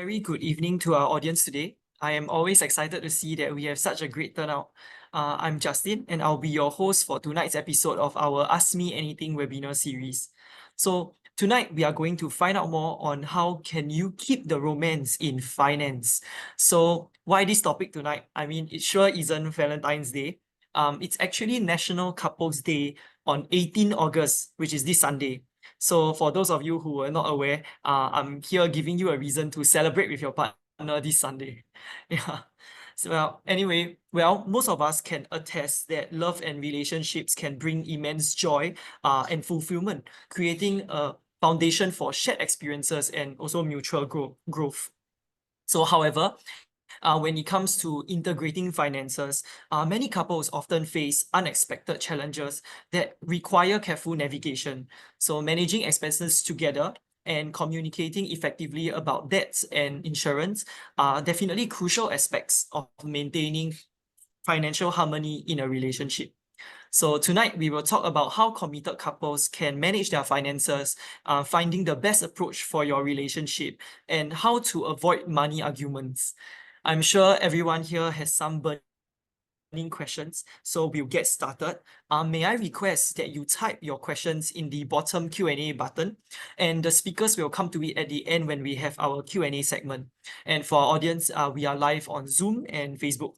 very good evening to our audience today. I am always excited to see that we have such a great turnout. I'm Justin, and I'll be your host for tonight's episode of our Ask Me Anything webinar series. So tonight we are going to find out more on how can you keep the romance in finance. So why this topic tonight? I mean, it sure isn't Valentine's Day. It's actually National Couples Day on 18 August, which is this Sunday. So for those of you who are not aware, I'm here giving you a reason to celebrate with your partner this Sunday. Yeah. So most of us can attest that love and relationships can bring immense joy and fulfillment, creating a foundation for shared experiences and also mutual growth. So, however, when it comes to integrating finances, many couples often face unexpected challenges that require careful navigation. So managing expenses together and communicating effectively about debts and insurance are definitely crucial aspects of maintaining financial harmony in a relationship. So tonight we will talk about how committed couples can manage their finances, finding the best approach for your relationship, and how to avoid money arguments. I'm sure everyone here has some burning questions, so we'll get started. May I request that you type your questions in the bottom Q&A button, and the speakers will come to it at the end when we have our Q&A segment. And for our audience, we are live on Zoom and Facebook.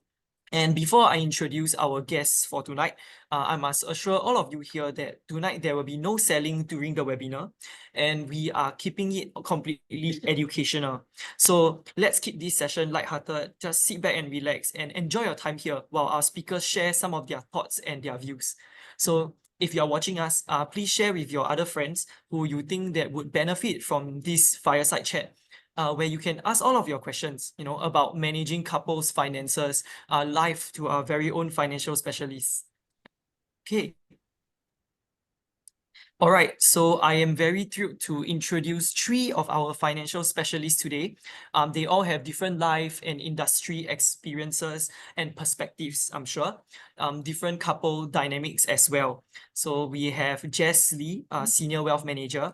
And before I introduce our guests for tonight, I must assure all of you here that tonight there will be no selling during the webinar, and we are keeping it completely educational. So let's keep this session lighthearted. Just sit back and relax and enjoy your time here while our speakers share some of their thoughts and their views. So if you are watching us, please share with your other friends who you think that would benefit from this fireside chat, where you can ask all of your questions, about managing couples' finances, live to our very own financial specialists. Okay. All right, so I am very thrilled to introduce three of our financial specialists today. They all have different life and industry experiences and perspectives, I'm sure. Different couple dynamics as well. So we have Jess Lee, Senior Wealth Manager,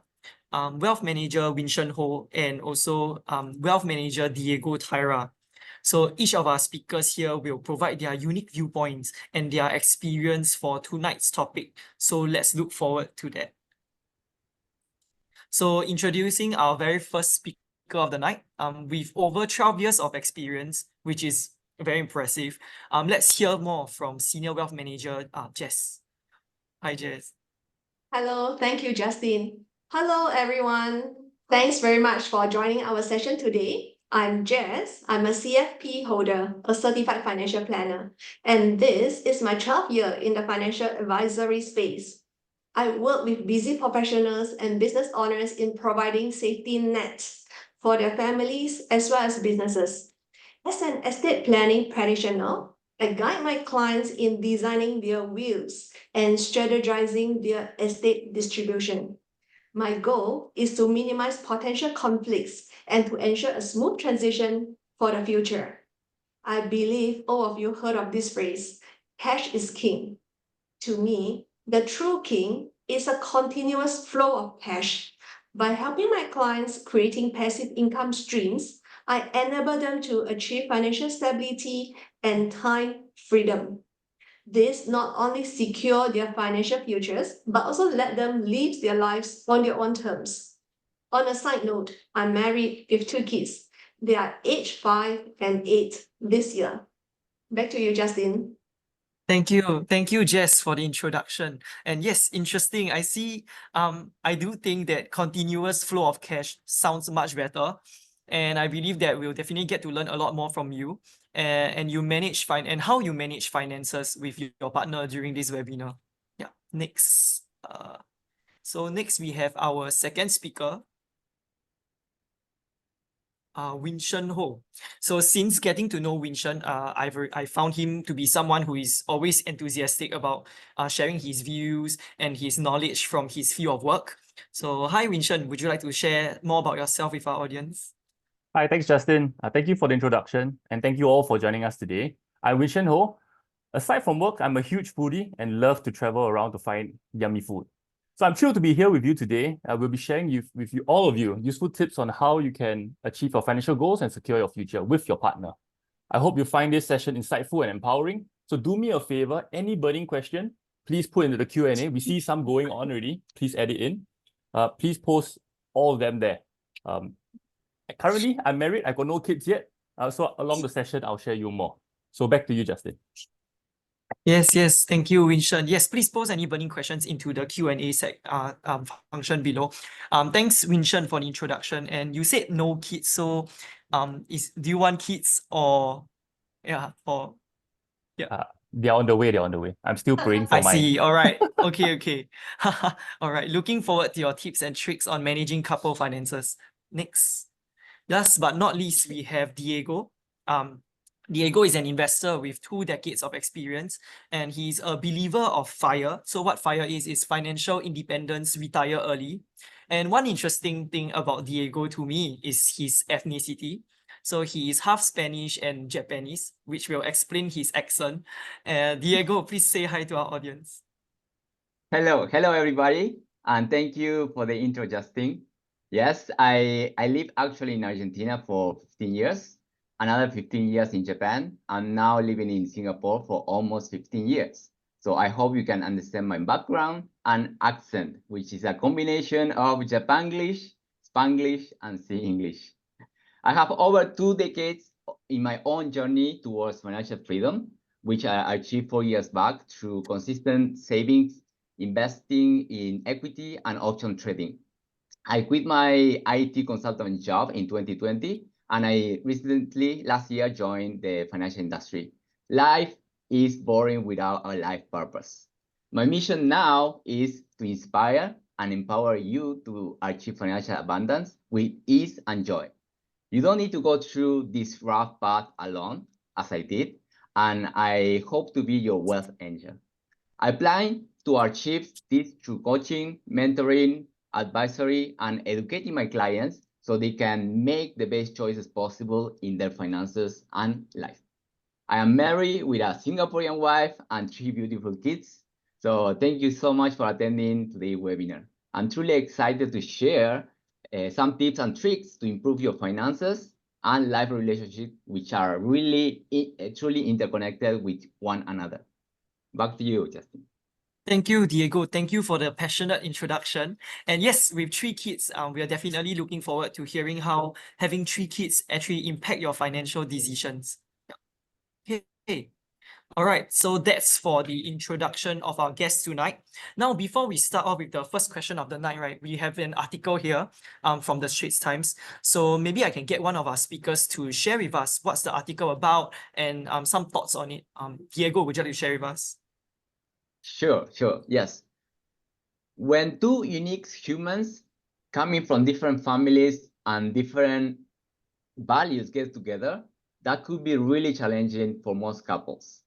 Wealth Manager Winston Ho, and also Wealth Manager Diego Tyra. So each of our speakers here will provide their unique viewpoints and their experience for tonight's topic. So let's look forward to that. So introducing our very first speaker of the night, with over 12 years of experience, which is very impressive. Let's hear more from Senior Wealth Manager Jess. Hi, Jess. Hello, thank you, Justin. Hello, everyone. Thanks very much for joining our session today. I'm Jess. I'm a CFP holder, a certified financial planner, and this is my 12th year in the financial advisory space. I work with busy professionals and business owners in providing safety nets for their families as well as businesses. As an estate planning practitioner, I guide my clients in designing their wills and strategizing their estate distribution. My goal is to minimize potential conflicts and to ensure a smooth transition for the future. I believe all of you heard of this phrase, cash is king. To me, the true king is a continuous flow of cash. By helping my clients creating passive income streams, I enable them to achieve financial stability and time freedom. This not only secure their financial futures, but also let them live their lives on their own terms. On a side note, I'm married with 2 kids. They are age 5 and 8 this year. Back to you, Justin. Thank you, Jess, for the introduction. And yes, interesting. I do think that continuous flow of cash sounds much better. And I believe that we'll definitely get to learn a lot more from you. And how you manage finances with your partner during this webinar. Yeah. Next. So next we have our second speaker, Winston Ho. So since getting to know Winston, I found him to be someone who is always enthusiastic about sharing his views and his knowledge from his field of work. So hi Winston, would you like to share more about yourself with our audience? Hi, thanks, Justin. Thank you for the introduction, and thank you all for joining us today. I'm Winston Ho. Aside from work, I'm a huge foodie and love to travel around to find yummy food. So I'm thrilled to be here with you today. We'll be sharing with you, all of you, useful tips on how you can achieve your financial goals and secure your future with your partner. I hope you find this session insightful and empowering. So do me a favor, any burning question, please put into the Q&A. We see some going on already. Please add it in. Please post all of them there. Currently, I'm married. I got no kids yet. So along the session, I'll share you more. So back to you, Justin. Yes, thank you, Winston. Yes, please post any burning questions into the Q&A function below. Thanks, Winston, for the introduction. And you said no kids, so do you want kids or They're on the way. They're on the way. I'm still praying for I see. All right. Okay. All right. Looking forward to your tips and tricks on managing couple finances. Next. Last but not least, we have Diego. Diego is an investor with 2 decades of experience, and he's a believer of FIRE. So what FIRE is financial independence, retire early. And one interesting thing about Diego to me is his ethnicity. So he is half Spanish and Japanese, which will explain his accent. Diego, please say hi to our audience. Hello everybody, and thank you for the intro, Justin. Yes, I live actually in Argentina for 15 years, another 15 years in Japan. I'm now living in Singapore for almost 15 years. So I hope you can understand my background and accent, which is a combination of Japanglish, Spanglish, and Sea English. I have over 2 decades in my own journey towards financial freedom, which I achieved 4 years back through consistent savings, investing in equity, and option trading. I quit my IT consultant job in 2020, and I recently, last year, joined the financial industry. Life is boring without a life purpose. My mission now is to inspire and empower you to achieve financial abundance with ease and joy. You don't need to go through this rough path alone, as I did, and I hope to be your wealth angel. I plan to achieve this through coaching, mentoring, advisory, and educating my clients so they can make the best choices possible in their finances and life. I am married with a Singaporean wife and 3 beautiful kids. So thank you so much for attending today's webinar. I'm truly excited to share some tips and tricks to improve your finances and life relationships, which are really truly interconnected with one another. Back to you, Justin. Thank you, Diego. Thank you for the passionate introduction. And yes, with 3 kids, we are definitely looking forward to hearing how having 3 kids actually impact your financial decisions. Okay. All right, so that's for the introduction of our guest tonight. Now, before we start off with the first question of the night, right, we have an article here from the Straits Times. So maybe I can get one of our speakers to share with us what's the article about and some thoughts on it. Diego, would you like to share with us? Sure, yes. When 2 unique humans coming from different families and different values get together, that could be really challenging for most couples.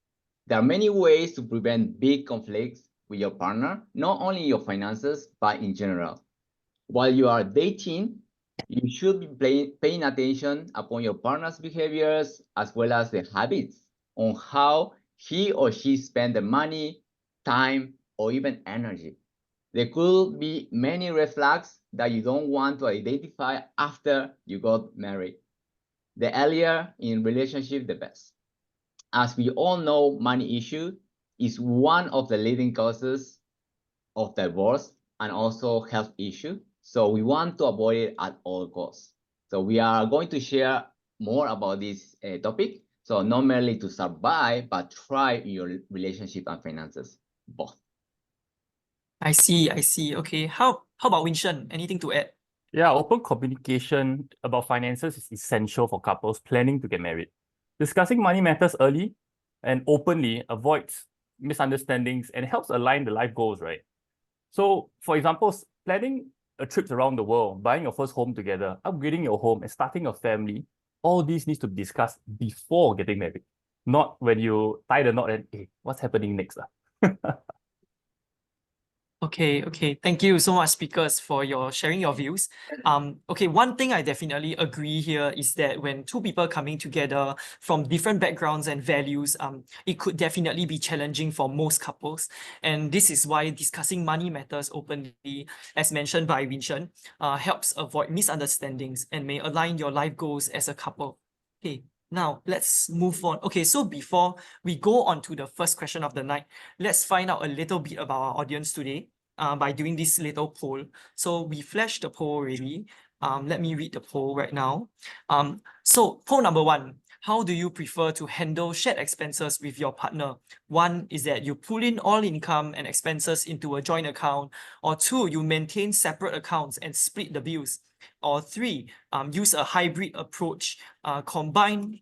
There are many ways to prevent big conflicts with your partner, not only your finances, but in general. While you are dating, you should be paying attention upon your partner's behaviors as well as the habits on how he or she spend the money, time, or even energy. There could be many red flags that you don't want to identify after you got married. The earlier in relationship, the best. As we all know, money issue is one of the leading causes of divorce and also health issue. So we want to avoid it at all costs. So we are going to share more about this topic. So not merely to survive, but thrive in your relationship and finances, both. I see. Okay, how about Winston? Anything to add? Yeah, open communication about finances is essential for couples planning to get married. Discussing money matters early and openly avoids misunderstandings and helps align the life goals, right? So, for example, planning a trip around the world, buying your first home together, upgrading your home, and starting a family, all these needs to be discussed before getting married, not when you tie the knot and, hey, what's happening next? Okay. Thank you so much, speakers, for your sharing your views. Okay, one thing I definitely agree here is that when two people coming together from different backgrounds and values, it could definitely be challenging for most couples. And this is why discussing money matters openly, as mentioned by Vincent, helps avoid misunderstandings and may align your life goals as a couple. Okay. Now, let's move on. Okay, so before we go on to the first question of the night, let's find out a little bit about our audience today by doing this little poll. So we flashed the poll already. Let me read the poll right now. So poll number 1, how do you prefer to handle shared expenses with your partner? 1 is that you pull in all income and expenses into a joint account, or 2, you maintain separate accounts and split the bills. Or 3, use a hybrid approach,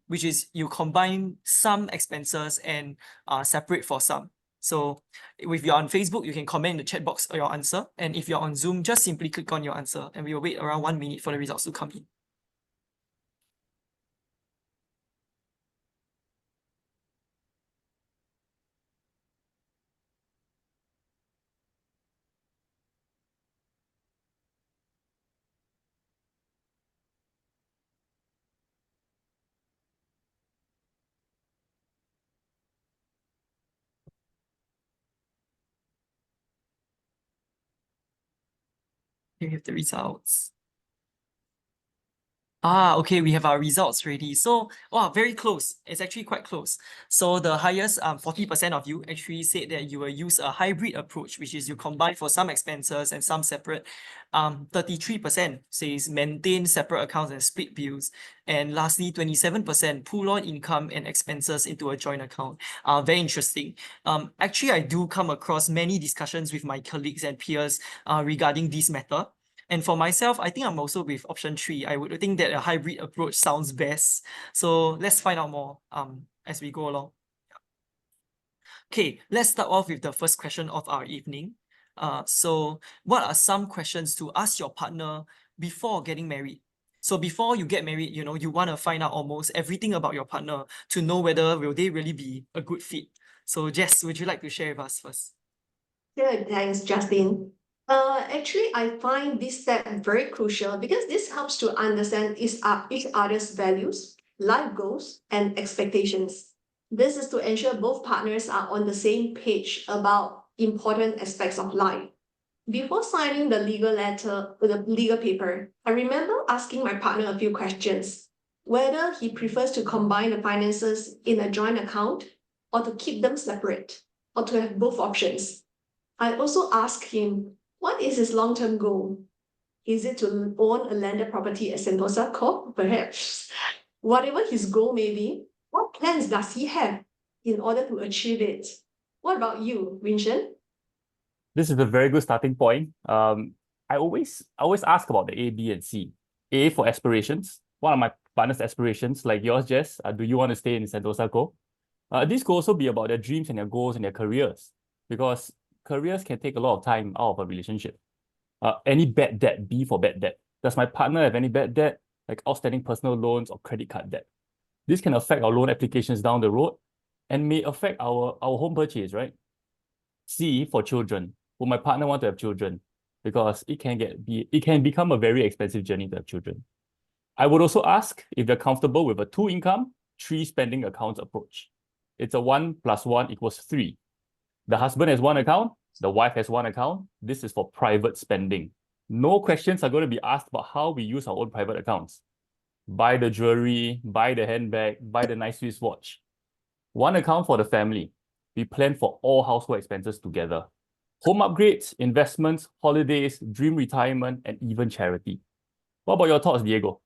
which is you combine some expenses and separate for some. So if you're on Facebook, you can comment in the chat box your answer. And if you're on Zoom, just simply click on your answer and we will wait around 1 minute for the results to come in. Here we have the results. Okay, we have our results ready. So, wow, very close. It's actually quite close. So the highest, 40% of you actually said that you will use a hybrid approach, which is you combine for some expenses and some separate. 33% says maintain separate accounts and split bills. And lastly, 27% pool all income and expenses into a joint account. Very interesting. Actually, I do come across many discussions with my colleagues and peers regarding this matter. And for myself, I think I'm also with option 3. I would think that a hybrid approach sounds best. So let's find out more as we go along. Okay, let's start off with the first question of our evening. So what are some questions to ask your partner before getting married? So before you get married, you want to find out almost everything about your partner to know whether will they really be a good fit. So Jess, would you like to share with us first? Good, thanks, Justin. Actually, I find this step very crucial because this helps to understand each other's values, life goals, and expectations. This is to ensure both partners are on the same page about important aspects of life. Before signing the legal paper, I remember asking my partner a few questions, whether he prefers to combine the finances in a joint account or to keep them separate, or to have both options. I also asked him, what is his long-term goal? Is it to own a landed property at Sentosa Corp, perhaps? Whatever his goal may be, what plans does he have in order to achieve it? What about you, Vincent? This is a very good starting point. I always ask about the A, B, and C. A for aspirations. One of my partner's aspirations, like yours, Jess, do you want to stay in Sentosa Corp? This could also be about their dreams and their goals and their careers, because careers can take a lot of time out of a relationship. Any bad debt, B for bad debt. Does my partner have any bad debt, like outstanding personal loans or credit card debt? This can affect our loan applications down the road and may affect our home purchase, right? C for children. Will my partner want to have children? Because it can become a very expensive journey to have children. I would also ask if they're comfortable with a 2 income, 3 spending accounts approach. It's a 1 + 1 = 3. The husband has 1 account, the wife has 1 account. This is for private spending. No questions are going to be asked about how we use our own private accounts. Buy the jewelry, buy the handbag, buy the nice Swiss watch. 1 account for the family. We plan for all household expenses together. Home upgrades, investments, holidays, dream retirement, and even charity. What about your thoughts, Diego?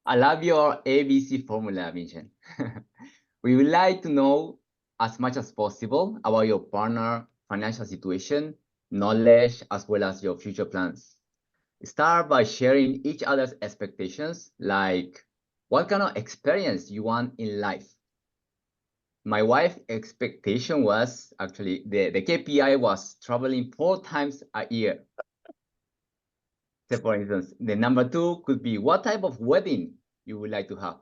I love your ABC formula, Vincent. We would like to know as much as possible about your partner, financial situation, knowledge, as well as your future plans. Start by sharing each other's expectations, like what kind of experience you want in life. My wife's expectation was actually the KPI was traveling 4 times a year. So for instance, the number 2 could be what type of wedding you would like to have.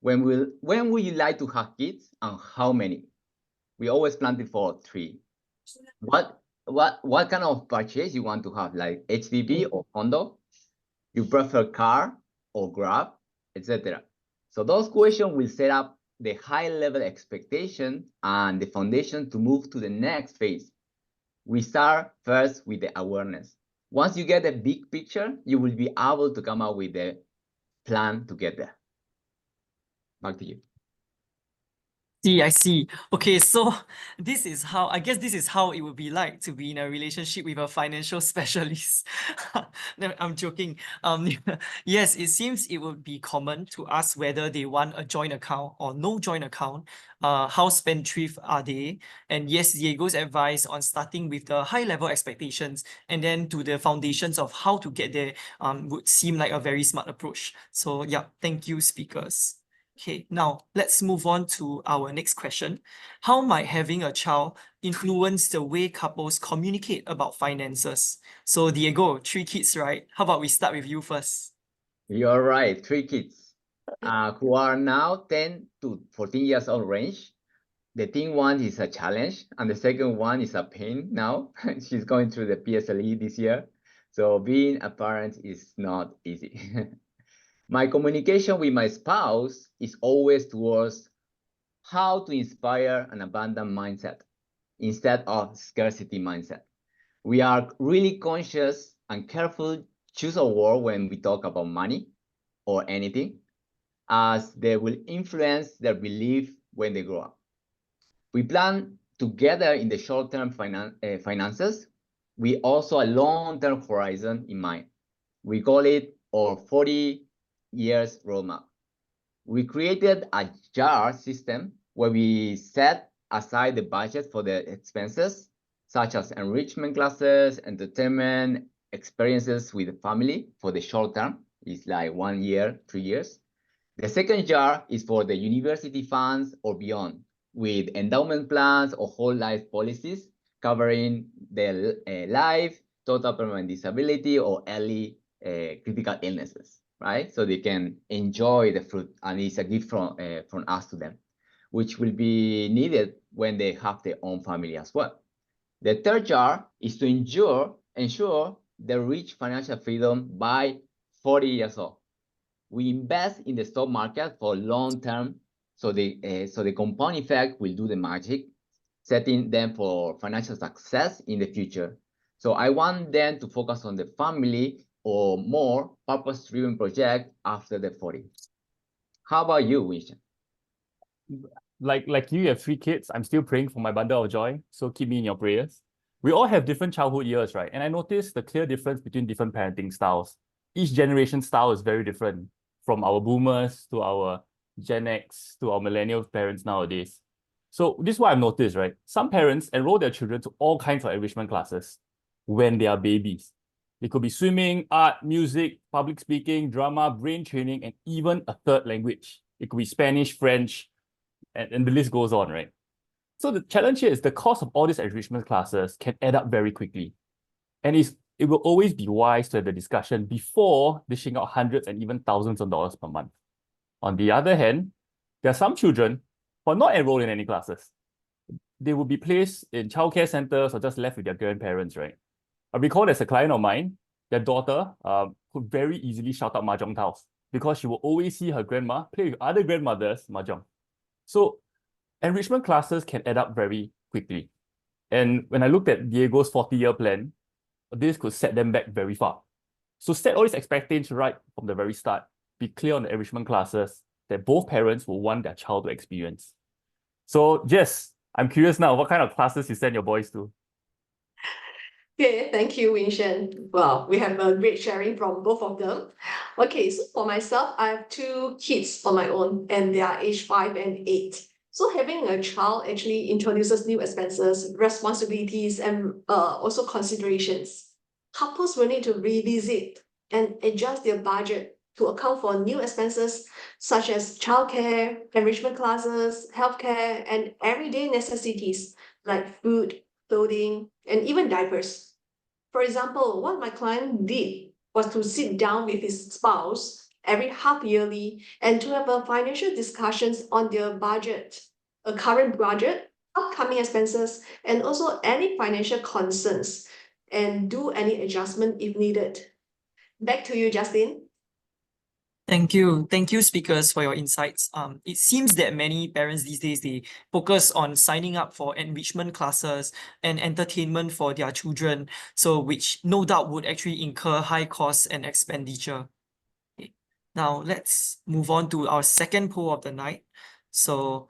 When would you like to have kids and how many? We always planned it for 3. What kind of purchase you want to have, like HDB or condo? You prefer car or Grab, etc. So those questions will set up the high level expectation and the foundation to move to the next phase. We start first with the awareness. Once you get the big picture, you will be able to come up with the plan to get there. Back to you. I see. Okay, so this is how, I guess this is how it would be like to be in a relationship with a financial specialist. No, I'm joking. Yes, it seems it would be common to ask whether they want a joint account or no joint account. How spendthrift are they? And yes, Diego's advice on starting with the high level expectations and then to the foundations of how to get there would seem like a very smart approach. So yeah, thank you, speakers. Okay, now let's move on to our next question. How might having a child influence the way couples communicate about finances? So Diego, 3 kids, right? How about we start with you first? You're right, 3 kids who are now 10 to 14 years old range. The teen one is a challenge, and the second one is a pain now. She's going through the PSLE this year. So being a parent is not easy. My communication with my spouse is always towards how to inspire an abundant mindset instead of scarcity mindset. We are really conscious and careful choose a word when we talk about money or anything, as they will influence their belief when they grow up. We plan together in the short-term finances, we also a long-term horizon in mind. We call it our 40 years roadmap. We created a jar system where we set aside the budget for the expenses, such as enrichment classes, entertainment, experiences with the family for the short term. It's like 1 year, 3 years. The second jar is for the university funds or beyond, with endowment plans or whole life policies covering the life, total permanent disability, or early critical illnesses, right? So they can enjoy the fruit, and it's a gift from us to them, which will be needed when they have their own family as well. The third jar is to ensure they reach financial freedom by 40 years old. We invest in the stock market for long term, so the compound effect will do the magic, setting them for financial success in the future. So I want them to focus on the family or more purpose-driven project after the 40. How about you, Winston? Like you have 3 kids, I'm still praying for my bundle of joy, so keep me in your prayers. We all have different childhood years, right? And I noticed the clear difference between different parenting styles. Each generation style is very different, from our boomers to our Gen X to our millennial parents nowadays. So this is what I've noticed, right? Some parents enroll their children to all kinds of enrichment classes when they are babies. It could be swimming, art, music, public speaking, drama, brain training, and even a third language. It could be Spanish, French, and the list goes on, right? So the challenge here is the cost of all these enrichment classes can add up very quickly. And it will always be wise to have the discussion before dishing out hundreds and even thousands of dollars per month. On the other hand, there are some children who are not enrolled in any classes. They will be placed in childcare centers or just left with their grandparents, right? I recall there's a client of mine, their daughter could very easily shout out mahjong tiles because she will always see her grandma play with other grandmothers mahjong. So enrichment classes can add up very quickly. And when I looked at Diego's 40-year plan, this could set them back very far. So set all these expectations right from the very start. Be clear on the enrichment classes that both parents will want their child to experience. So Jess, I'm curious now, what kind of classes you send your boys to? Okay, thank you, Winston. Well, we have a great sharing from both of them. Okay, so for myself, I have 2 kids on my own, and they are age 5 and 8. So having a child actually introduces new expenses, responsibilities, and also considerations. Couples will need to revisit and adjust their budget to account for new expenses such as childcare, enrichment classes, healthcare, and everyday necessities like food, clothing, and even diapers. For example, what my client did was to sit down with his spouse every half yearly and to have a financial discussions on their budget, a current budget, upcoming expenses, and also any financial concerns, and do any adjustment if needed. Back to you, Justin. Thank you. Thank you, speakers, for your insights. It seems that many parents these days, they focus on signing up for enrichment classes and entertainment for their children, so which no doubt would actually incur high costs and expenditure. Okay. Now, let's move on to our second poll of the night. So,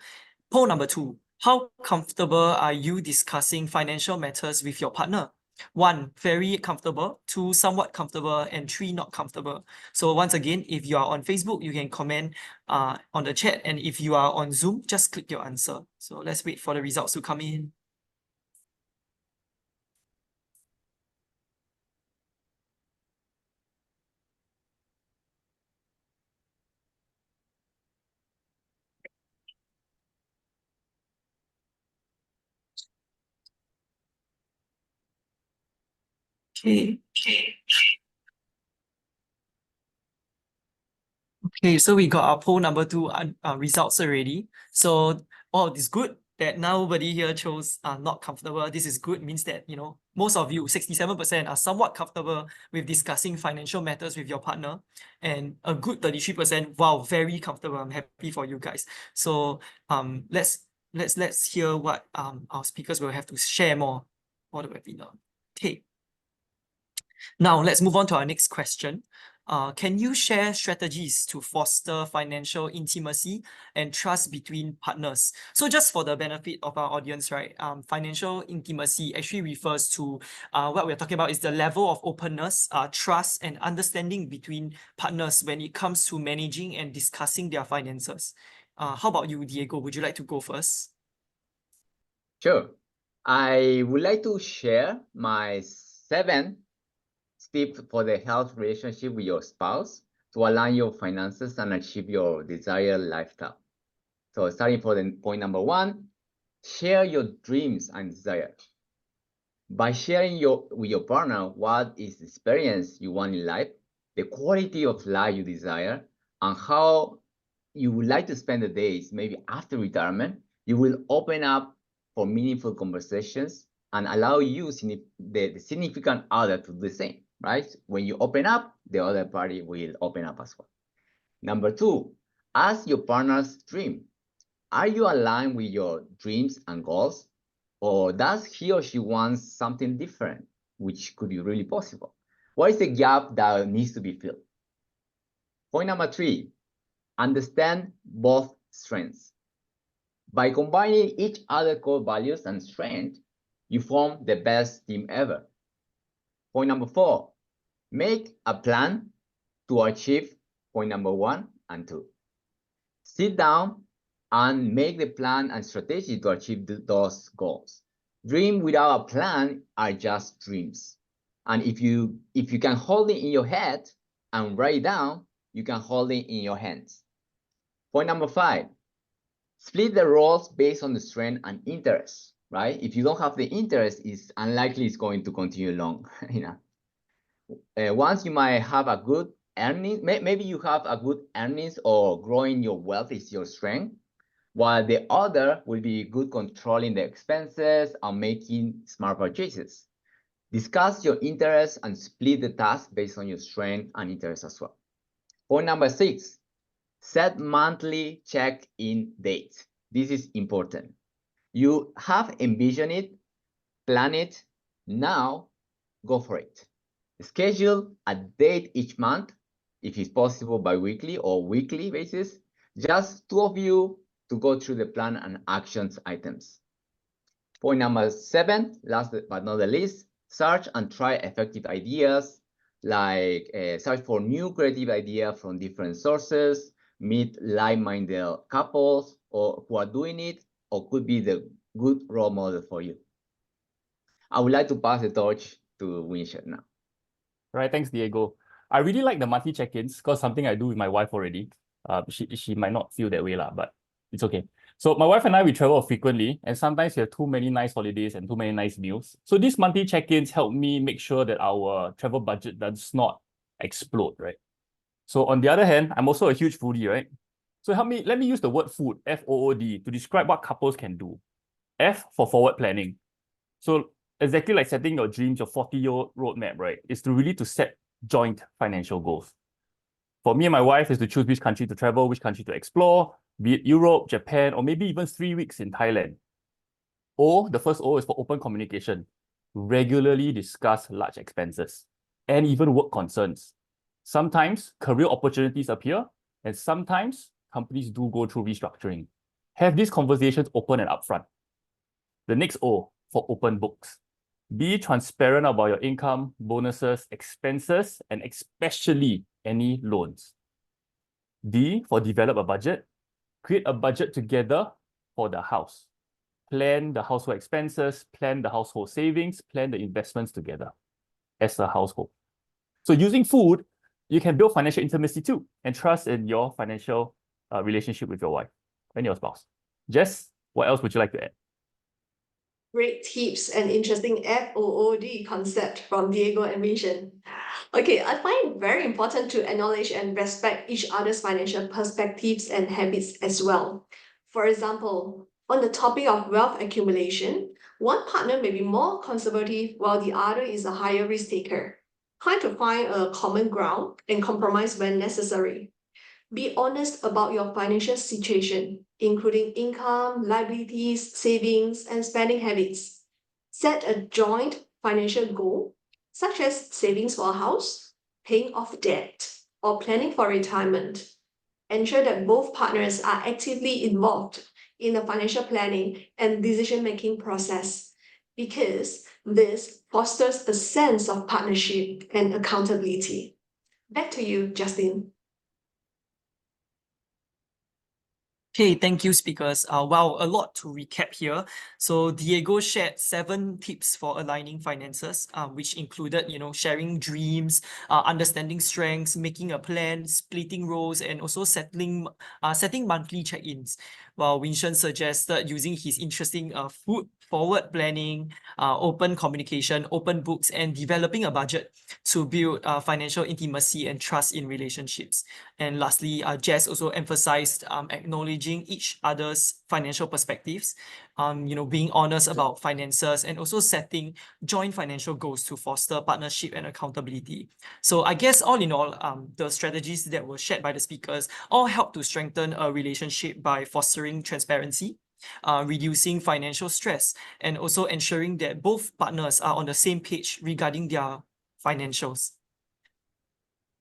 poll number 2. How comfortable are you discussing financial matters with your partner? 1, very comfortable. 2, somewhat comfortable. And 3, not comfortable. So once again, if you are on Facebook, you can comment on the chat. And if you are on Zoom, just click your answer. So let's wait for the results to come in. Okay. Okay, so we got our poll number 2 results already. So, oh, it's good that nobody here chose not comfortable. This is good, means that, you know, most of you, 67%, are somewhat comfortable with discussing financial matters with your partner. And a good 33%, wow, very comfortable. I'm happy for you guys. So let's hear what our speakers will have to share more for the webinar. Okay. Now, let's move on to our next question. Can you share strategies to foster financial intimacy and trust between partners? So just for the benefit of our audience, right, financial intimacy actually refers to what we're talking about is the level of openness, trust, and understanding between partners when it comes to managing and discussing their finances. How about you, Diego? Would you like to go first? Sure. I would like to share my 7 tips for the health relationship with your spouse to align your finances and achieve your desired lifestyle. So starting for the point number 1, share your dreams and desires. By sharing with your partner what is the experience you want in life, the quality of life you desire, and how you would like to spend the days, maybe after retirement, you will open up for meaningful conversations and allow you, the significant other, to do the same, right? When you open up, the other party will open up as well. Number 2, ask your partner's dream. Are you aligned with your dreams and goals? Or does he or she want something different, which could be really possible? What is the gap that needs to be filled? Point number 3, understand both strengths. By combining each other's core values and strengths, you form the best team ever. Point number 4, make a plan to achieve point number 1 and 2. Sit down and make the plan and strategy to achieve those goals. Dreams without a plan are just dreams. And if you can hold it in your head and write it down, you can hold it in your hands. Point number 5, split the roles based on the strength and interest, right? If you don't have the interest, it's unlikely it's going to continue long. Once you might have a good earnings, maybe you have a good earnings or growing your wealth is your strength, while the other will be good controlling the expenses and making smart purchases. Discuss your interests and split the task based on your strength and interest as well. Point number 6, set monthly check-in dates. This is important. You have envisioned it, plan it, now go for it. Schedule a date each month, if it's possible bi-weekly or weekly basis, just 2 of you to go through the plan and actions items. Point number 7, last but not the least, search and try effective ideas, like search for new creative ideas from different sources, meet like-minded couples or who are doing it or could be the good role model for you. I would like to pass the torch to Winship now. Right, thanks, Diego. I really like the monthly check-ins because something I do with my wife already. She might not feel that way, but it's okay. So my wife and I, we travel frequently, and sometimes we have too many nice holidays and too many nice meals. So these monthly check-ins help me make sure that our travel budget does not explode, right? So on the other hand, I'm also a huge foodie, right? So let me use the word food, F-O-O-D, to describe what couples can do. F for forward planning. So exactly like setting your dreams, your 40-year roadmap, right, is to really to set joint financial goals. For me and my wife is to choose which country to travel, which country to explore, be it Europe, Japan, or maybe even 3 weeks in Thailand. O, the first O is for open communication. Regularly discuss large expenses and even work concerns. Sometimes career opportunities appear, and sometimes companies do go through restructuring. Have these conversations open and upfront. The next O for open books. Be transparent about your income, bonuses, expenses, and especially any loans. D for develop a budget. Create a budget together for the house. Plan the household expenses, plan the household savings, plan the investments together as a household. So using food, you can build financial intimacy too and trust in your financial relationship with your wife and your spouse. Jess, what else would you like to add? Great tips and interesting FOOD concept from Diego and Vincent. Okay, I find it very important to acknowledge and respect each other's financial perspectives and habits as well. For example, on the topic of wealth accumulation, one partner may be more conservative while the other is a higher risk taker. Try to find a common ground and compromise when necessary. Be honest about your financial situation, including income, liabilities, savings, and spending habits. Set a joint financial goal, such as savings for a house, paying off debt, or planning for retirement. Ensure that both partners are actively involved in the financial planning and decision-making process, because this fosters a sense of partnership and accountability. Back to you, Justin. Okay, thank you, speakers. Wow, a lot to recap here. So Diego shared 7 tips for aligning finances, which included, sharing dreams, understanding strengths, making a plan, splitting roles, and also setting monthly check-ins. While Vincent suggested using his interesting food forward planning, open communication, open books, and developing a budget to build financial intimacy and trust in relationships. And lastly, Jess also emphasized acknowledging each other's financial perspectives, being honest about finances, and also setting joint financial goals to foster partnership and accountability. So I guess all in all, the strategies that were shared by the speakers all help to strengthen a relationship by fostering transparency, reducing financial stress, and also ensuring that both partners are on the same page regarding their financials.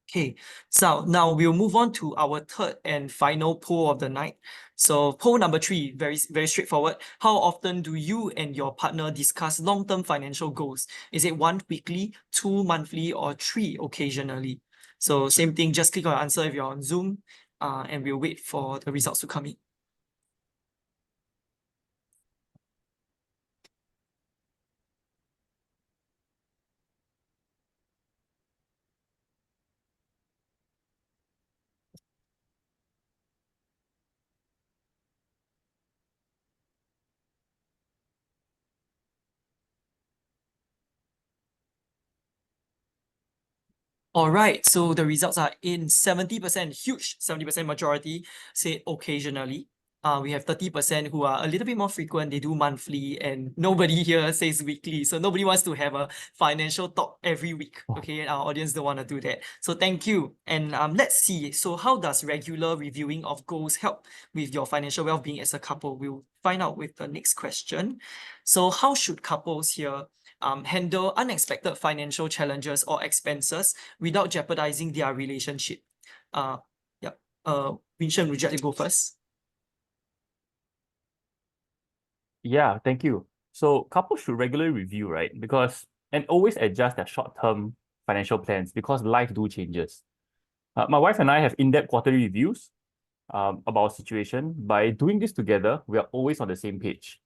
Okay, so now we'll move on to our third and final poll of the night. So poll number 3, very straightforward. How often do you and your partner discuss long-term financial goals? Is it 1 weekly, 2 monthly, or 3 occasionally? So same thing, just click on your answer if you're on Zoom, and we'll wait for the results to come in. All right, so the results are in. 70%, huge 70% majority say occasionally. We have 30% who are a little bit more frequent, they do monthly, and nobody here says weekly. So nobody wants to have a financial talk every week. Okay, our audience don't want to do that. So thank you. And let's see, so how does regular reviewing of goals help with your financial well-being as a couple? We'll find out with the next question. So how should couples here handle unexpected financial challenges or expenses without jeopardizing their relationship? Vincent, would you like to go first? Yeah, thank you. So couples should regularly review, right? And always adjust their short-term financial plans because life do changes. My wife and I have in-depth quarterly reviews about our situation. By doing this together, we are always on the same page.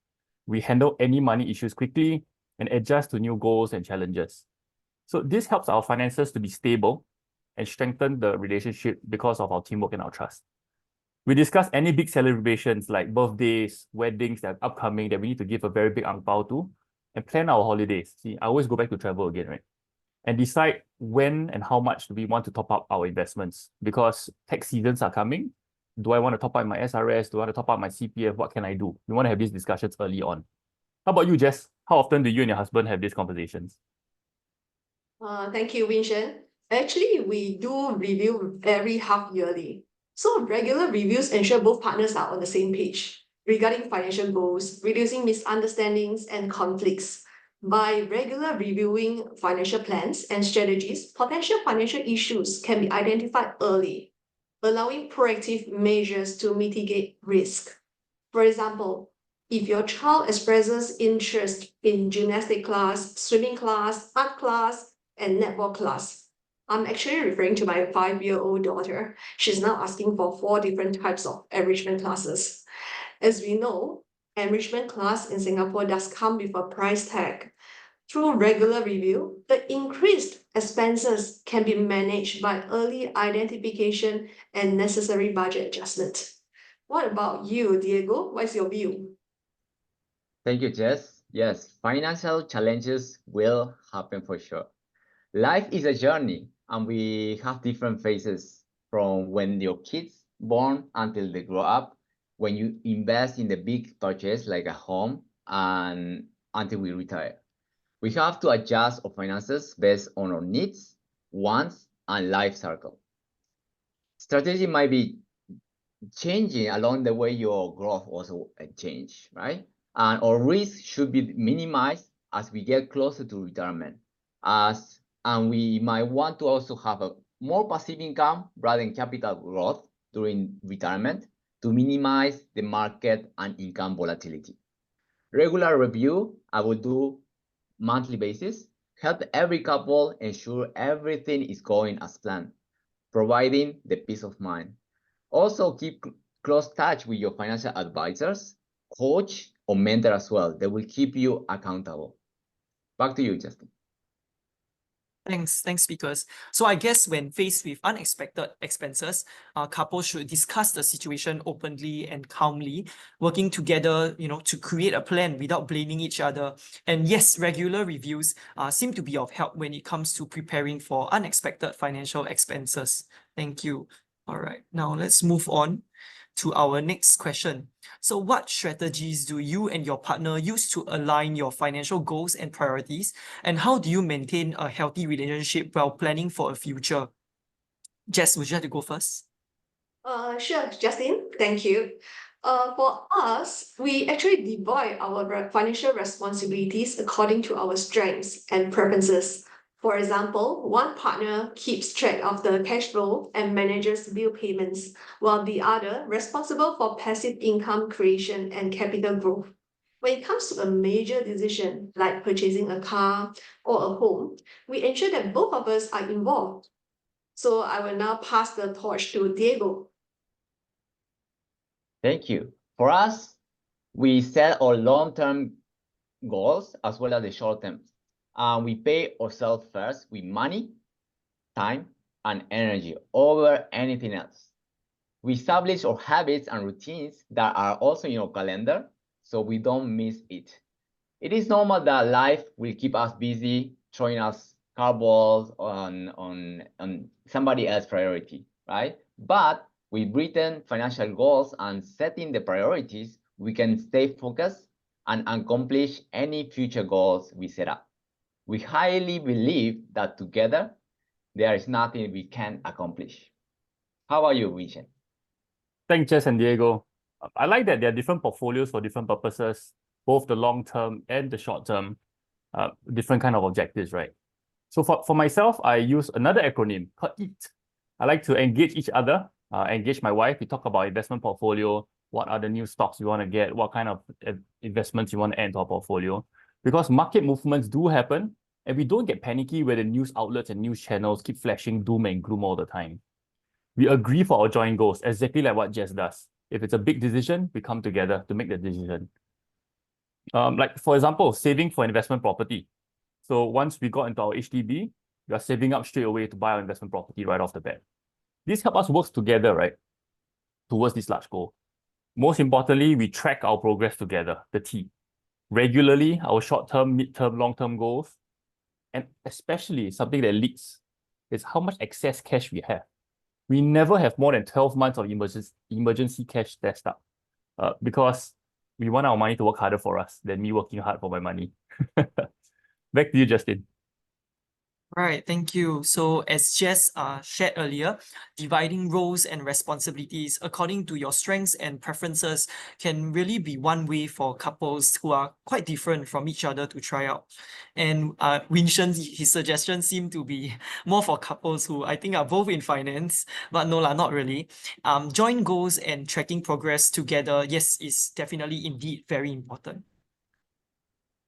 We handle any money issues quickly and adjust to new goals and challenges. So this helps our finances to be stable and strengthen the relationship because of our teamwork and our trust. We discuss any big celebrations like birthdays, weddings that are upcoming that we need to give a very big ang pao to, and plan our holidays. See, I always go back to travel again, right? And decide when and how much do we want to top up our investments, because tax seasons are coming. Do I want to top up my SRS? Do I want to top up my CPF? What can I do? We want to have these discussions early on. How about you, Jess? How often do you and your husband have these conversations? Thank you, Winston. Actually, we do review every half yearly. So regular reviews ensure both partners are on the same page regarding financial goals, reducing misunderstandings and conflicts. By regular reviewing financial plans and strategies, potential financial issues can be identified early, allowing proactive measures to mitigate risk. For example, if your child expresses interest in gymnastic class, swimming class, art class, and netball class, I'm actually referring to my 5-year-old daughter. She's now asking for 4 different types of enrichment classes. As we know, enrichment class in Singapore does come with a price tag. Through regular review, the increased expenses can be managed by early identification and necessary budget adjustment. What about you, Diego? What's your view? Thank you, Jess. Yes, financial challenges will happen for sure. Life is a journey, and we have different phases from when your kids born until they grow up, when you invest in the big purchase like a home, and until we retire. We have to adjust our finances based on our needs, wants, and life cycle. Strategy might be changing along the way your growth also change, right? And our risk should be minimized as we get closer to retirement. And we might want to also have a more passive income rather than capital growth during retirement to minimize the market and income volatility. Regular review, I will do monthly basis, help every couple ensure everything is going as planned, providing the peace of mind. Also, keep close touch with your financial advisors, coach, or mentor as well. They will keep you accountable. Back to you, Justin. Thanks, speakers. So I guess when faced with unexpected expenses, couples should discuss the situation openly and calmly, working together, to create a plan without blaming each other. And yes, regular reviews seem to be of help when it comes to preparing for unexpected financial expenses. Thank you. All right, now let's move on to our next question. So what strategies do you and your partner use to align your financial goals and priorities? And how do you maintain a healthy relationship while planning for a future? Jess, would you like to go first? Sure, Justin, thank you. For us, we actually divide our financial responsibilities according to our strengths and preferences. For example, one partner keeps track of the cash flow and manages bill payments, while the other responsible for passive income creation and capital growth. When it comes to a major decision like purchasing a car or a home, we ensure that both of us are involved. So I will now pass the torch to Diego. Thank you. For us, we set our long-term goals as well as the short-term. We pay ourselves first with money, time, and energy over anything else. We establish our habits and routines that are also in our calendar, so we don't miss it. It is normal that life will keep us busy, throwing us curveballs on somebody else's priority, right? But with written financial goals and setting the priorities, we can stay focused and accomplish any future goals we set up. We highly believe that together, there is nothing we can't accomplish. How about you, Vincent? Thanks, Jess and Diego. I like that there are different portfolios for different purposes, both the long term and the short term, different kind of objectives, right? So for myself, I use another acronym called EAT. I like to engage each other, engage my wife. We talk about investment portfolio, what are the new stocks you want to get, what kind of investments you want to add to our portfolio. Because market movements do happen, and we don't get panicky where the news outlets and news channels keep flashing doom and gloom all the time. We agree for our joint goals, exactly like what Jess does. If it's a big decision, we come together to make the decision. Like for example, saving for investment property. So once we got into our HDB, we are saving up straight away to buy our investment property right off the bat. This helps us work together, right, towards this large goal. Most importantly, we track our progress together, the T. Regularly, our short-term, mid-term, long-term goals, and especially something that leads is how much excess cash we have. We never have more than 12 months of emergency cash stashed up because We want our money to work harder for us than me working hard for my money. Back to you, Justin. Right, thank you. So as Jess shared earlier, dividing roles and responsibilities according to your strengths and preferences can really be one way for couples who are quite different from each other to try out. And Winston, his suggestions seem to be more for couples who I think are both in finance, but no lah, not really. Joint goals and tracking progress together, yes, is definitely indeed very important.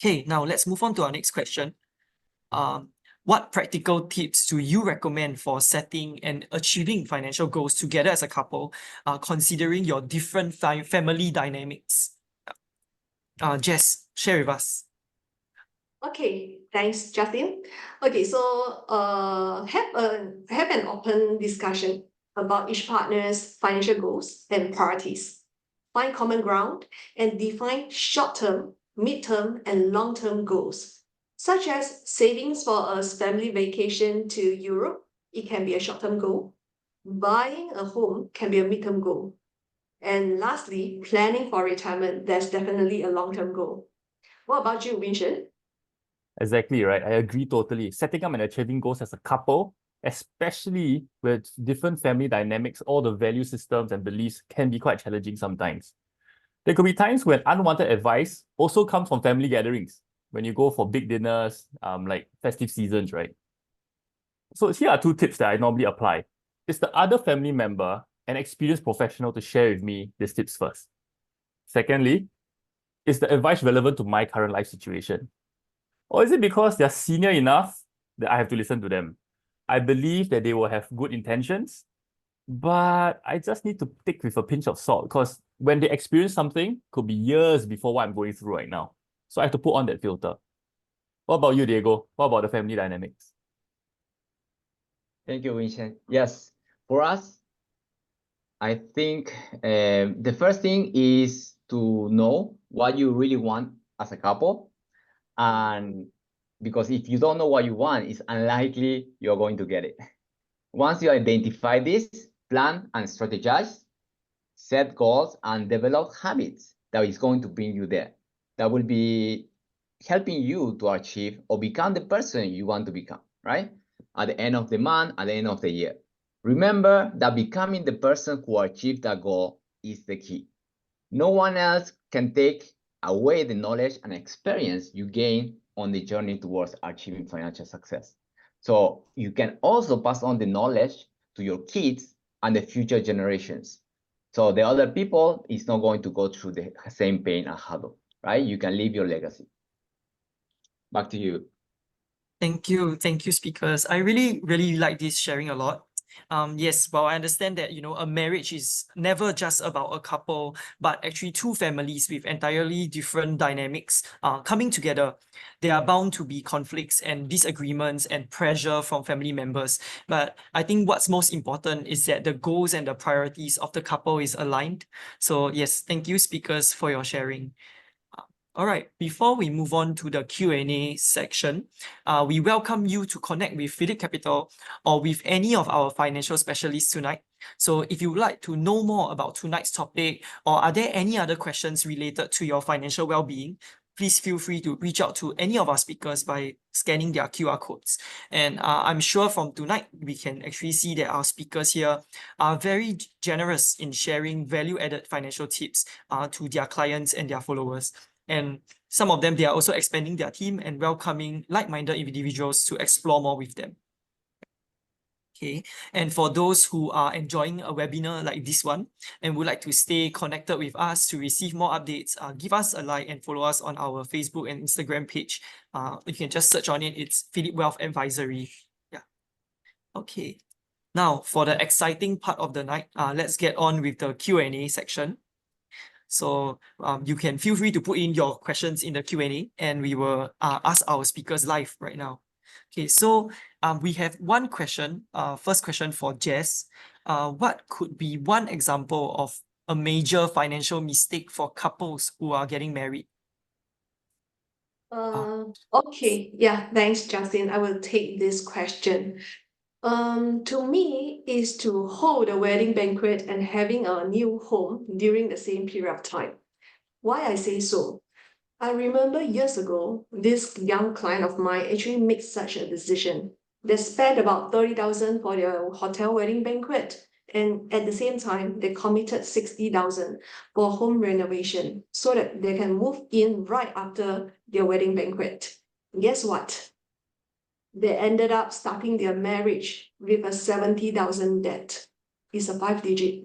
Okay, now let's move on to our next question. What practical tips do you recommend for setting and achieving financial goals together as a couple, considering your different family dynamics? Jess, share with us. Okay, thanks, Justin. Okay, so have an open discussion about each partner's financial goals and priorities. Find common ground and define short-term, mid-term, and long-term goals, such as savings for a family vacation to Europe. It can be a short-term goal. Buying a home can be a mid-term goal. And lastly, planning for retirement, that's definitely a long-term goal. What about you, Vincent? Exactly, right. I agree totally. Setting up and achieving goals as a couple, especially with different family dynamics, all the value systems and beliefs can be quite challenging sometimes. There could be times when unwanted advice also comes from family gatherings, when you go for big dinners, like festive seasons, right? So here are 2 tips that I normally apply. Is the other family member an experienced professional to share with me these tips first? Secondly, is the advice relevant to my current life situation? Or is it because they're senior enough that I have to listen to them? I believe that they will have good intentions, but I just need to take with a pinch of salt because when they experience something, could be years before what I'm going through right now. So I have to put on that filter. What about you, Diego? What about the family dynamics? Thank you, Vincent. Yes, for us, I think the first thing is to know what you really want as a couple. And because if you don't know what you want, it's unlikely you're going to get it. Once you identify this, plan and strategize, set goals, and develop habits that is going to bring you there. That will be helping you to achieve or become the person you want to become, right? At the end of the month, at the end of the year. Remember that becoming the person who achieved that goal is the key. No one else can take away the knowledge and experience you gain on the journey towards achieving financial success. So you can also pass on the knowledge to your kids and the future generations. So the other people is not going to go through the same pain and hurdle, right? You can leave your legacy. Back to you. Thank you, speakers. I really like this sharing a lot. Yes, while I understand that, a marriage is never just about a couple, but actually 2 families with entirely different dynamics coming together. There are bound to be conflicts and disagreements and pressure from family members. But I think what's most important is that the goals and the priorities of the couple is aligned. So yes, thank you, speakers, for your sharing. All right, before we move on to the Q&A section, we welcome you to connect with Phillip Capital or with any of our financial specialists tonight. So if you would like to know more about tonight's topic, or are there any other questions related to your financial well-being, please feel free to reach out to any of our speakers by scanning their QR codes. And I'm sure from tonight, we can actually see that our speakers here are very generous in sharing value-added financial tips to their clients and their followers. And some of them, they are also expanding their team and welcoming like-minded individuals to explore more with them. Okay, and for those who are enjoying a webinar like this one and would like to stay connected with us to receive more updates, give us a like and follow us on our Facebook and Instagram page. You can just search on it. It's Phillip Wealth Advisory. Yeah. Okay. Now, for the exciting part of the night, let's get on with the Q&A section. So you can feel free to put in your questions in the Q&A and we will ask our speakers live right now. Okay, so we have one question, first question for Jess. What could be one example of a major financial mistake for couples who are getting married? Okay, yeah, thanks, Justin. I will take this question. To me, is to hold a wedding banquet and having a new home during the same period of time. Why I say so? I remember years ago, this young client of mine actually made such a decision. They spent about 30,000 for their hotel wedding banquet. And at the same time, they committed 60,000 for home renovation so that they can move in right after their wedding banquet. Guess what? They ended up starting their marriage with a 70,000 debt. It's a 5-digit.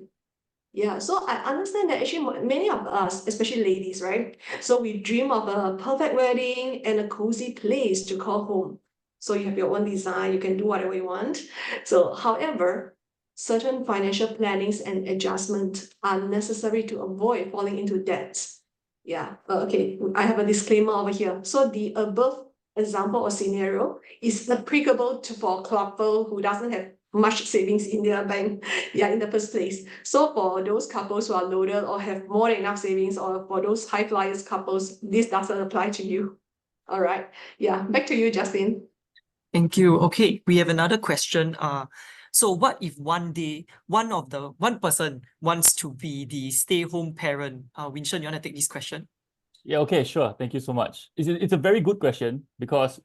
Yeah, so I understand that actually many of us, especially ladies, right? So we dream of a perfect wedding and a cozy place to call home. So you have your own design, you can do whatever you want. So, however, certain financial plannings and adjustments are necessary to avoid falling into debts. Yeah, okay, I have a disclaimer over here. So the above example or scenario is applicable for a couple who doesn't have much savings in their bank, in the first place. So for those couples who are loaded or have more than enough savings, or for those high flyers couples, this doesn't apply to you. All right. Yeah, back to you, Justin. Thank you. Okay, we have another question. So what if one day one person wants to be the stay-home parent? Winston, you want to take this question? Yeah, okay, sure. Thank you so much. It's a very good question because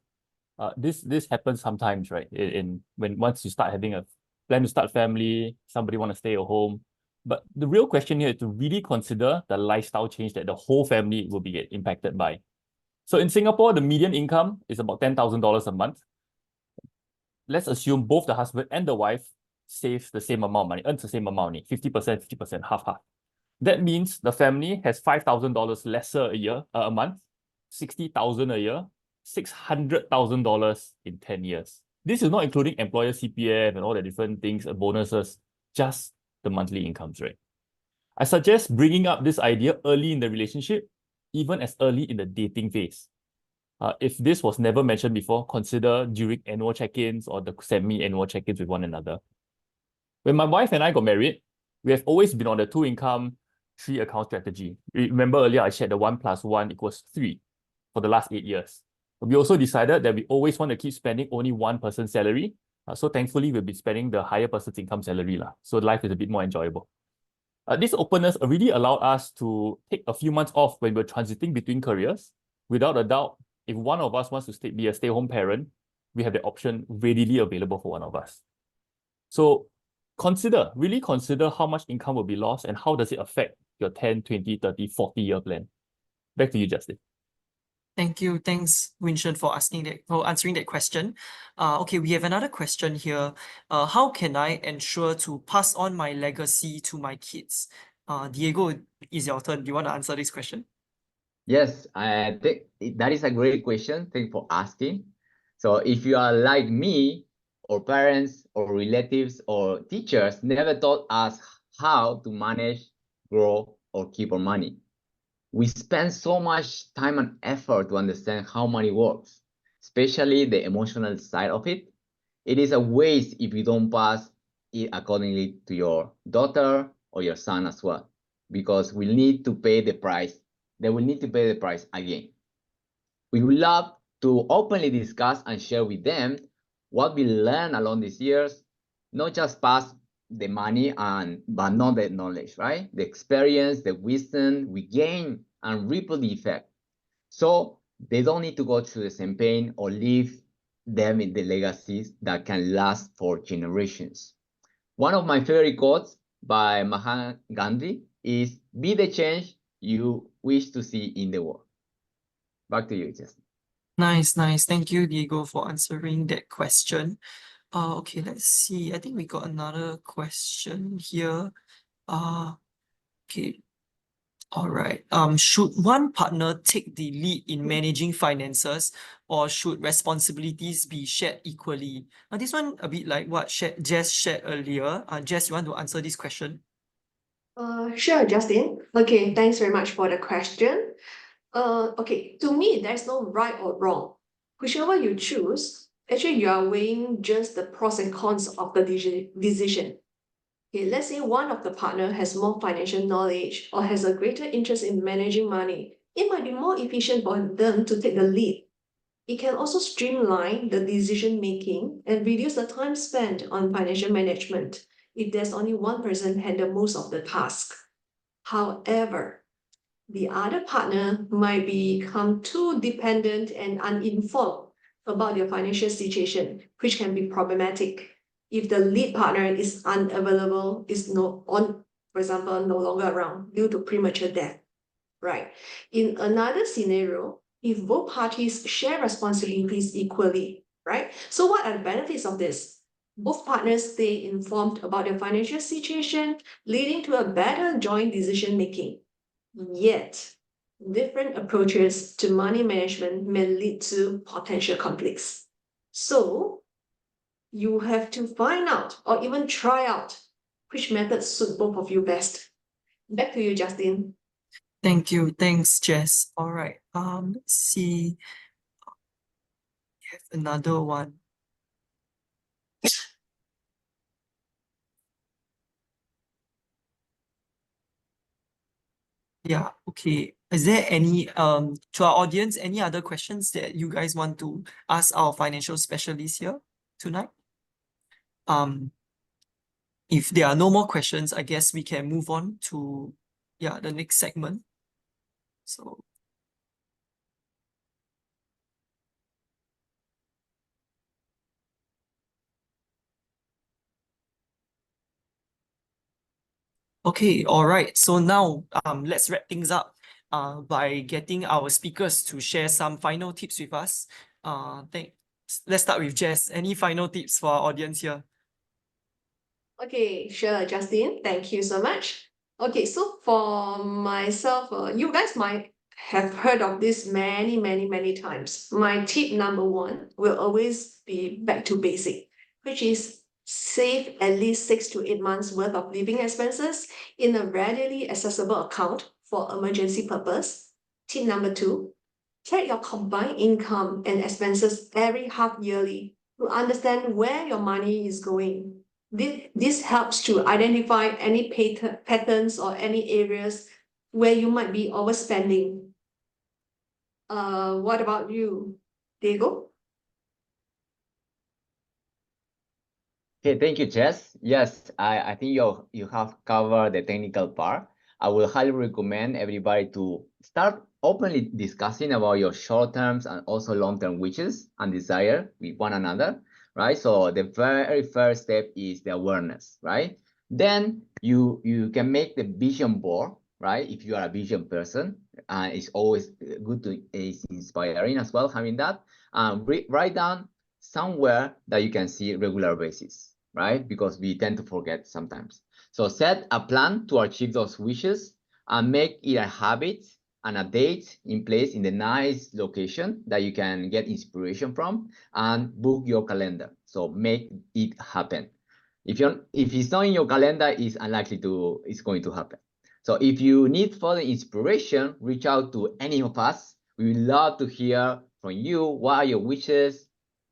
this happens sometimes, right? In when once you start having a plan to start family, somebody want to stay at home. But the real question here is to really consider the lifestyle change that the whole family will be impacted by. So in Singapore, the median income is about $10,000 a month. Let's assume both the husband and the wife saves the same amount of money, earns the same amount of money, 50%, 50%, half-half. That means the family has $5,000 lesser a month, 60,000 a year, $600,000 in 10 years. This is not including employer CPF and all the different things, bonuses, just the monthly incomes, right? I suggest bringing up this idea early in the relationship, even as early in the dating phase. If this was never mentioned before, consider during annual check-ins or the semi-annual check-ins with one another. When my wife and I got married, we have always been on the 2-income, 3-account strategy. Remember earlier I shared the 1 + 1 = 3 for the last 8 years. We also decided that we always want to keep spending only one person's salary. So thankfully, we'll be spending the higher person's income salary. So life is a bit more enjoyable. This openness really allowed us to take a few months off when we're transiting between careers. Without a doubt, if one of us wants to be a stay-home parent, we have the option readily available for one of us. So really consider how much income will be lost and how does it affect your 10, 20, 30, 40-year plan. Back to you, Justin. Thank you. Thanks, Winston, for answering that question. Okay, we have another question here. How can I ensure to pass on my legacy to my kids? Diego, it's your turn. Do you want to answer this question? Yes, I think that is a great question. Thank you for asking. So if you are like me, or parents, or relatives, or teachers never taught us how to manage, grow, or keep our money. We spend so much time and effort to understand how money works, especially the emotional side of it. It is a waste if you don't pass it accordingly to your daughter or your son as well, because we need to pay the price. They will need to pay the price again. We would love to openly discuss and share with them what we learned along these years, not just pass the money but not the knowledge, right? The experience, the wisdom we gain and ripple the effect. So they don't need to go through the same pain or leave them in the legacies that can last for generations. One of my favorite quotes by Mahatma Gandhi is, "Be the change you wish to see in the world." Back to you, Justin. Nice. Thank you, Diego, for answering that question. Okay, let's see. I think we got another question here. Okay. All right. Should one partner take the lead in managing finances, or should responsibilities be shared equally? This one a bit like what Jess shared earlier. Jess, you want to answer this question? Sure, Justin. Okay, thanks very much for the question. Okay, to me, there's no right or wrong. Whichever you choose, actually, you are weighing just the pros and cons of the decision. Okay, let's say one of the partner has more financial knowledge or has a greater interest in managing money. It might be more efficient for them to take the lead. It can also streamline the decision making and reduce the time spent on financial management if there's only one person handle most of the task. However, the other partner might become too dependent and uninformed about their financial situation, which can be problematic. If the lead partner is unavailable, for example, no longer around due to premature death, right? In another scenario, if both parties share responsibilities equally, right? So what are the benefits of this? Both partners stay informed about their financial situation, leading to a better joint decision making. Yet, different approaches to money management may lead to potential conflicts. So, you have to find out or even try out which method suit both of you best. Back to you, Justin. Thank you. Thanks, Jess. All right. Let's see. We have another one. Yeah, okay. Is there any to our audience, any other questions that you guys want to ask our financial specialist here tonight? If there are no more questions, I guess we can move on to the next segment. So okay, all right. So now let's wrap things up by getting our speakers to share some final tips with us. Let's start with Jess. Any final tips for our audience here? Okay, sure, Justin. Thank you so much. Okay, so for myself, you guys might have heard of this many times. My tip number one will always be back to basic, which is save at least 6 to 8 months worth of living expenses in a readily accessible account for emergency purpose. Tip number two, check your combined income and expenses every half yearly to understand where your money is going. This helps to identify any patterns or any areas where you might be overspending. What about you, Diego? Okay, thank you, Jess. Yes, I think you have covered the technical part. I will highly recommend everybody to start openly discussing about your short-term and also long-term wishes and desire with one another, right? So the very first step is the awareness, right? Then you can make the vision board, right? If you are a vision person, it's always good to, it's inspiring as well having that. Write down somewhere that you can see regular basis, right? Because we tend to forget sometimes. So set a plan to achieve those wishes and make it a habit and a date in place in the nice location that you can get inspiration from, and book your calendar. So make it happen. If it's not in your calendar, it's going to happen. So if you need further inspiration, reach out to any of us. We would love to hear from you. What are your wishes?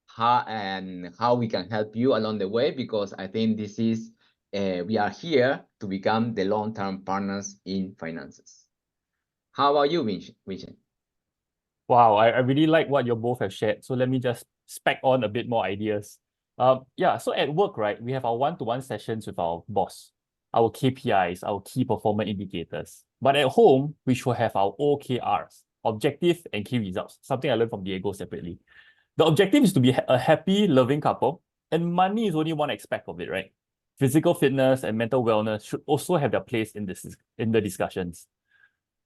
How we can help you along the way, because I think this is we are here to become the long-term partners in finances. How about you, Vincent? Wow, I really like what you both have shared. So let me just spec on a bit more ideas. So at work, right, we have our one-to-one sessions with our boss, our KPIs, our key performance indicators. But at home, we should have our OKRs, objective and key results, something I learned from Diego separately. The objective is to be a happy, loving couple, and money is only one aspect of it, right? Physical fitness and mental wellness should also have their place in the discussions.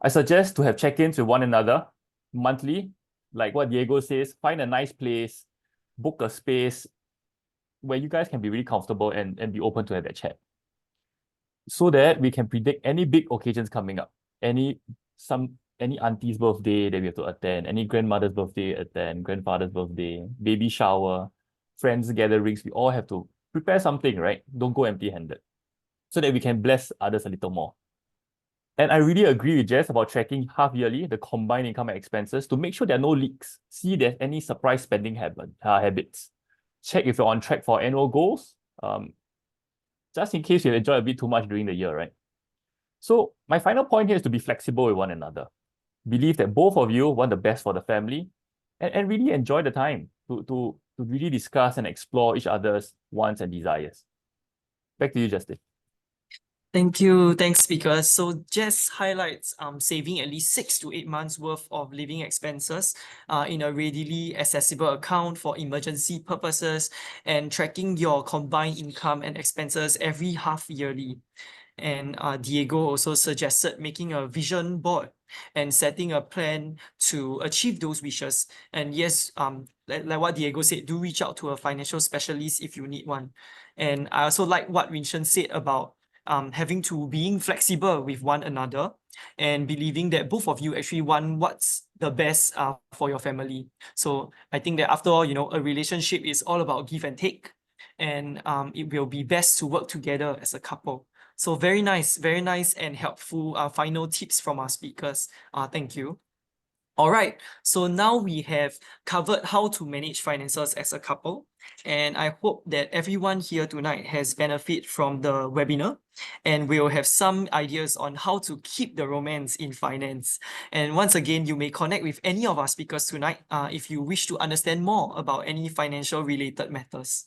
I suggest to have check-ins with one another monthly, like what Diego says, find a nice place, book a space where you guys can be really comfortable and be open to have that chat, so that we can predict any big occasions coming up, any auntie's birthday that we have to attend, any grandmother's birthday attend, grandfather's birthday, baby shower, friends gatherings. We all have to prepare something, right? Don't go empty-handed, so that we can bless others a little more. And I really agree with Jess about tracking half yearly the combined income and expenses to make sure there are no leaks. See if there's any surprise spending habits. Check if you're on track for annual goals, just in case you enjoy a bit too much during the year, right? So my final point here is to be flexible with one another. Believe that both of you want the best for the family, and really enjoy the time to really discuss and explore each other's wants and desires. Back to you, Justin. Thanks speakers. So Jess highlights saving at least 6 to 8 months worth of living expenses in a readily accessible account for emergency purposes and tracking your combined income and expenses every half yearly. And Diego also suggested making a vision board and setting a plan to achieve those wishes. And yes, like what Diego said, do reach out to a financial specialist if you need one. And I also like what Vincent said about having to being flexible with one another and believing that both of you actually want what's the best for your family. So I think that after all, a relationship is all about give and take, and it will be best to work together as a couple. So very nice and helpful final tips from our speakers. Thank you. All right, so now we have covered how to manage finances as a couple, and I hope that everyone here tonight has benefit from the webinar and will have some ideas on how to keep the romance in finance. And once again, you may connect with any of our speakers tonight if you wish to understand more about any financial related matters.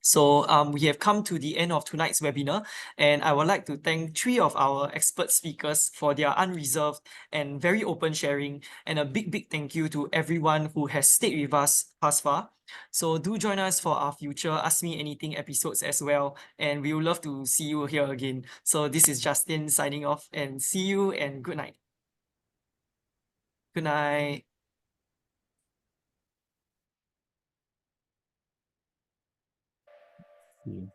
So we have come to the end of tonight's webinar, and I would like to thank 3 of our expert speakers for their unreserved and very open sharing, and a big thank you to everyone who has stayed with us thus far. So do join us for our future Ask Me Anything episodes as well, and we would love to see you here again. So this is Justin signing off, and see you and good night. Good night. See you.